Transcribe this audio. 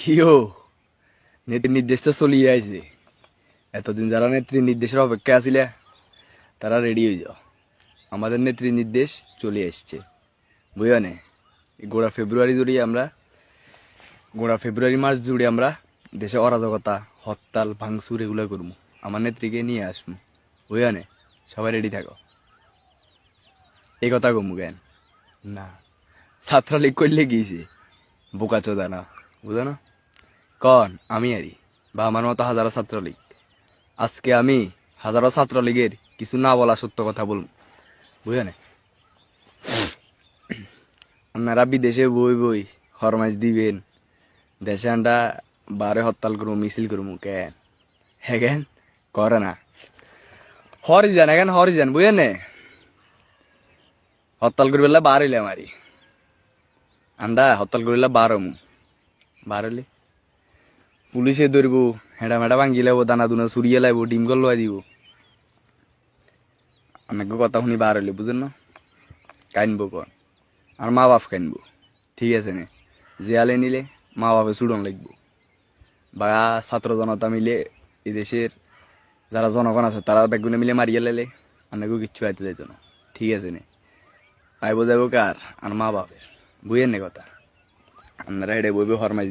কিও নেত্রীর নির্দেশ তো চলিয়ে আইছে। এতদিন যারা নেত্রীর নির্দেশের অপেক্ষা আছিলে তারা রেডি হয়ে যাও। আমাদের নেত্রীর নির্দেশ চলে আসছে, বুঝো নে। গোড়া ফেব্রুয়ারি মাস জুড়ে আমরা দেশে অরাজকতা, হরতাল, ভাঙচুর এগুলো করবো। আমার নেত্রীকে নিয়ে আসবো, বুঝো নে। সবাই রেডি থাকো। এই কথা কমু কেন না, ছাত্রলীগ করলে গিয়েছে বোকা চোদা না, বুঝো না। কন আমি আরি বা আমার মতো হাজারো ছাত্রলীগ। আজকে আমি হাজারো ছাত্রলীগের কিছু না বলা সত্য কথা বলবো, বুঝো না। আপনারা বিদেশে বই ফরমাইশ দিবেন, দেশে আন্ডা বারে হরতাল করবো, মিছিল করবো কেন? হ্যাঁ কেন করে না? হরিজান এখন হরিজান, বুঝেন নে। হরতাল করবে বার হইলে আমারি আন্ডা হরতাল করিলে বার হইলে পুলিশে ধরবো, হেঁটা মেটা ভাঙ্গি লাইব, দানা দুনা চুরিয়ে লাইব, ডিম গল লয় দিব। আপনাকে কথা শুনি বার হইলে, বুঝেন না। কাইনবো কন আর মা বাপ কাইনবো, ঠিক আছে নে। জেয়ালে নিলে মা বাপে চুড়ন লাগবো, বা ছাত্র জনতা মিলে এই দেশের যারা জনগণ আছে তারা বেগুনে মিলে মারিয়ে লাইলে আপনাকেও কিচ্ছু আইতে যাইতো না, ঠিক আছে নে। আইব যাবো কার আর মা বাপের, বুঝেন নে কথা। আপনারা হেঁটে বইবে ফরমাইশ